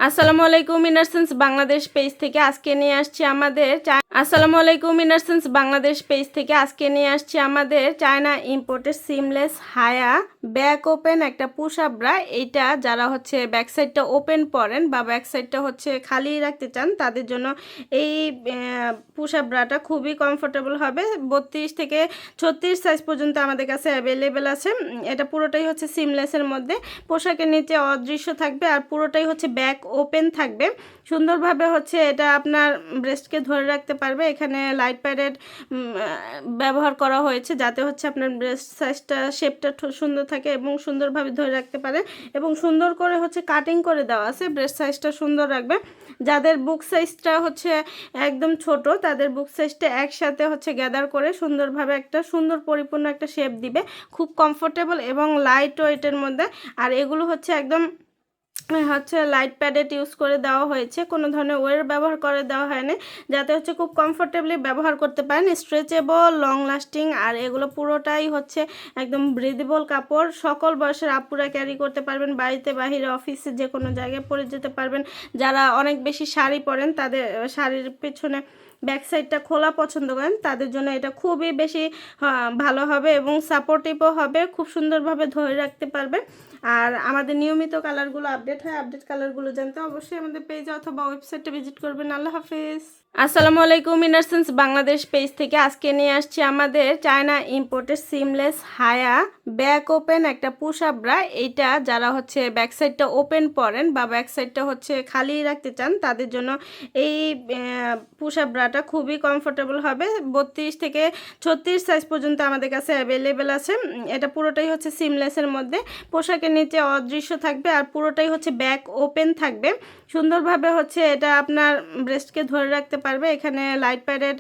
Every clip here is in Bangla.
আসসালামু আলাইকুম ইনারসেন্স বাংলাদেশ পেজ থেকে আজকে নিয়ে আসছি আমাদের চায়না ইম্পোর্টেড সিমলেস হায়া ব্যাক ওপেন একটা পুশ আপ ব্রা। এইটা যারা হচ্ছে ব্যাক সাইডটা ওপেন পরেন বা ব্যাক সাইডটা হচ্ছে খালি রাখতে চান তাদের জন্য এই পুশ আপ ব্রাটা খুবই কমফোর্টেবল হবে। 32 থেকে 36 সাইজ পর্যন্ত আমাদের কাছে অ্যাভেলেবেল আছে। এটা পুরোটাই হচ্ছে সিমলেসের মধ্যে, পোশাকের নিচে অদৃশ্য থাকবে আর পুরোটাই হচ্ছে ব্যাক ওপেন থাকবে। সুন্দরভাবে হচ্ছে এটা আপনার ব্রেস্টকে ধরে রাখতে পারবে। এখানে লাইট প্যাডেড ব্যবহার করা হয়েছে যাতে হচ্ছে আপনার ব্রেস্ট সাইজটা শেপটা সুন্দর থাকে এবং সুন্দরভাবে ধরে রাখতে পারে, এবং সুন্দর করে হচ্ছে কাটিং করে দেওয়া আছে, ব্রেস্ট সাইজটা সুন্দর রাখবে। যাদের বুক সাইজটা হচ্ছে একদম ছোট তাদের বুক সাইজটা একসাথে হচ্ছে গ্যাদার করে সুন্দরভাবে একটা সুন্দর পরিপূর্ণ একটা শেপ দিবে, খুব কমফোর্টেবল এবং লাইট ওয়েটের মধ্যে। আর এগুলো হচ্ছে একদম লাইট প্যাডেড ইউজ করে দেওয়া হয়েছে, কোনো ধরনের ওয়ের ব্যবহার করে দেওয়া হয়নি, যাতে হচ্ছে খুব কমফোর্টেবলি ব্যবহার করতে পারেন, স্ট্রেচেবল, লং লাস্টিং। আর এগুলো পুরোটাই হচ্ছে একদম ব্রিদেবল কাপড়, সকল বয়সের আপুরা ক্যারি করতে পারবেন, বাড়িতে বাহিরে অফিসে যে কোনো জায়গায় পরে যেতে পারবেন। যারা অনেক বেশি শাড়ি পরেন তাদের শাড়ির পেছনে ব্যাক সাইডটা খোলা পছন্দ করেন তাদের জন্য এটা খুবই বেশি ভালো হবে এবং সাপোর্টিভও হবে, খুব সুন্দরভাবে ধরে রাখতে পারবে। আর আমাদের নিয়মিত কালারগুলো আপডেট হয়, আপডেট কালারগুলো জানতে অবশ্যই আমাদের পেজে অথবা ওয়েবসাইটে ভিজিট করবেন। আল্লাহ হাফিজ। আসসালামু আলাইকুম ইনারসেন্স বাংলাদেশ পেজ থেকে আজকে নিয়ে আসছি আমাদের চায়না ইম্পোর্টেড সিমলেস হায়া ব্যাক ওপেন একটা পুশ আপ ব্রা। এইটা যারা হচ্ছে ব্যাক সাইডটা ওপেন পরেন বা ব্যাক সাইডটা হচ্ছে খালি রাখতে চান তাদের জন্য এই পুশ আপ ব্রাটা খুবই কমফোর্টেবল হবে। 32 থেকে 36 সাইজ পর্যন্ত আমাদের কাছে অ্যাভেলেবেল আছে। এটা পুরোটাই হচ্ছে সিমলেসের মধ্যে, পোশাকের নিচে অদৃশ্য থাকবে আর পুরোটাই হচ্ছে ব্যাক ওপেন থাকবে। সুন্দরভাবে হচ্ছে এটা আপনার ব্রেস্টকে ধরে রাখতে পারবে। এখানে লাইট প্যাডেড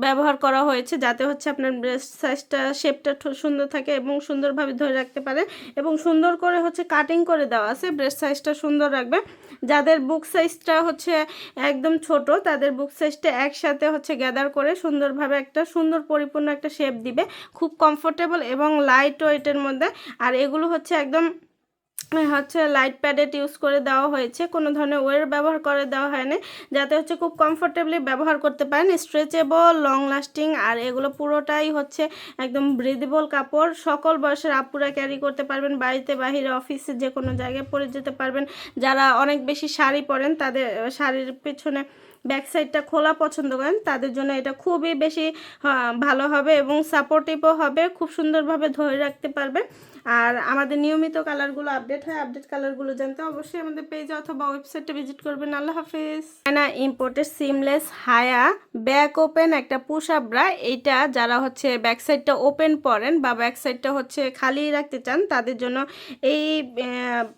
ব্যবহার করা হয়েছে যাতে হচ্ছে আপনার ব্রেস্ট সাইজটা শেপটা সুন্দর থাকে এবং সুন্দরভাবে ধরে রাখতে পারে, এবং সুন্দর করে হচ্ছে কাটিং করে দেওয়া আছে, ব্রেস্ট সাইজটা সুন্দর রাখবে। যাদের বুক সাইজটা হচ্ছে একদম ছোট তাদের বুক সাইজটা একসাথে হচ্ছে গ্যাদার করে সুন্দরভাবে একটা সুন্দর পরিপূর্ণ একটা শেপ দিবে, খুব কমফোর্টেবল এবং লাইট ওয়েটের মধ্যে। আর এগুলো হচ্ছে একদম লাইট প্যাডেড ইউজ করে দেওয়া হয়েছে, কোনো ধরনের ওয়ের ব্যবহার করে দেওয়া হয়নি, যাতে হচ্ছে খুব কমফোর্টেবলি ব্যবহার করতে পারেন, স্ট্রেচেবল, লং লাস্টিং। আর এগুলো পুরোটাই হচ্ছে একদম ব্রিদেবল কাপড়, সকল বয়সের আপুরা ক্যারি করতে পারবেন, বাড়িতে বাহিরে অফিসে যে কোনো জায়গায় পরে যেতে পারবেন। যারা অনেক বেশি শাড়ি পরেন তাদের শাড়ির পেছনে ব্যাক সাইডটা খোলা পছন্দ করেন তাদের জন্য এটা খুবই বেশি ভালো হবে এবং সাপোর্টিভও হবে, খুব সুন্দরভাবে ধরে রাখতে পারবে। আর আমাদের নিয়মিত কালারগুলো আপডেট হয়, আপডেট কালারগুলো জানতে অবশ্যই আমাদের পেজে অথবা ওয়েবসাইটে ভিজিট করবেন। আল্লাহ হাফিজ। চায়না ইম্পোর্টেড সিমলেস হায়া ব্যাক ওপেন একটা পুশ আপ ব্রা। এইটা যারা হচ্ছে ব্যাক সাইডটা ওপেন পরেন বা ব্যাক সাইডটা হচ্ছে খালি রাখতে চান তাদের জন্য এই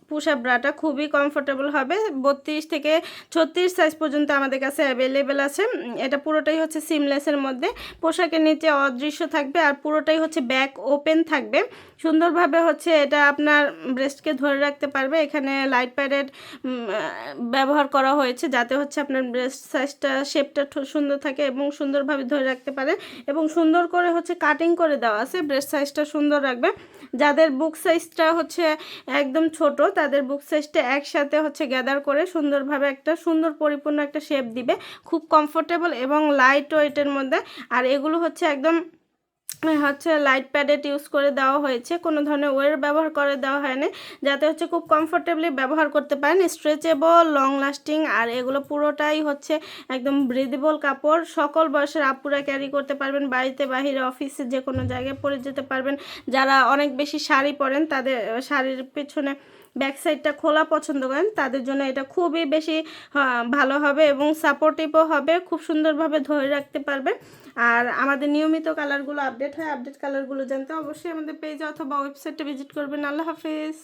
পুশ আপ ব্রাটা খুবই কমফোর্টেবল হবে। 32 থেকে 36 সাইজ পর্যন্ত আমাদের কাছে অ্যাভেলেবেল আছে। এটা পুরোটাই হচ্ছে সিমলেসের মধ্যে, পোশাকের নিচে অদৃশ্য থাকবে আর পুরোটাই হচ্ছে ব্যাক ওপেন থাকবে। সুন্দরভাবে হচ্ছে এটা আপনার ব্রেস্টকে ধরে রাখতে পারবে। এখানে লাইট প্যাডেড ব্যবহার করা হয়েছে যাতে হচ্ছে আপনার ব্রেস্ট সাইজটা শেপটা সুন্দর থাকে এবং সুন্দরভাবে ধরে রাখতে পারে, এবং সুন্দর করে হচ্ছে কাটিং করে দেওয়া আছে, ব্রেস্ট সাইজটা সুন্দর রাখবে। যাদের বুক সাইজটা হচ্ছে একদম ছোট তাদের বুক সাইজটা একসাথে হচ্ছে গ্যাদার করে সুন্দরভাবে একটা সুন্দর পরিপূর্ণ একটা শেপ দিবে, খুব কমফোর্টেবল এবং লাইট ওয়েটের মধ্যে। আর এগুলো হচ্ছে একদম লাইট প্যাডেড ইউজ করে দেওয়া হয়েছে, কোনো ধরনের ওয়ের ব্যবহার করে দেওয়া হয়নি, যাতে হচ্ছে খুব কমফোর্টেবলি ব্যবহার করতে পারেন, স্ট্রেচেবল, লং লাস্টিং। আর এগুলো পুরোটাই হচ্ছে একদম ব্রিদেবল কাপড়, সকল বয়সের আপুরা ক্যারি করতে পারবেন, বাড়িতে বাহিরে অফিসে যে কোনো জায়গায় পরে যেতে পারবেন। যারা অনেক বেশি শাড়ি পরেন তাদের শাড়ির পেছনে ব্যাক সাইডটা খোলা পছন্দ করেন তাদের জন্য এটা খুবই বেশি ভালো হবে এবং সাপোর্টিভও হবে, খুব সুন্দরভাবে ধরে রাখতে পারবে। আর আমাদের নিয়মিত কালারগুলো আপডেট হয়, আপডেট কালারগুলো জানতে অবশ্যই আমাদের পেজে অথবা ওয়েবসাইটে ভিজিট করবেন। আল্লাহ হাফিজ।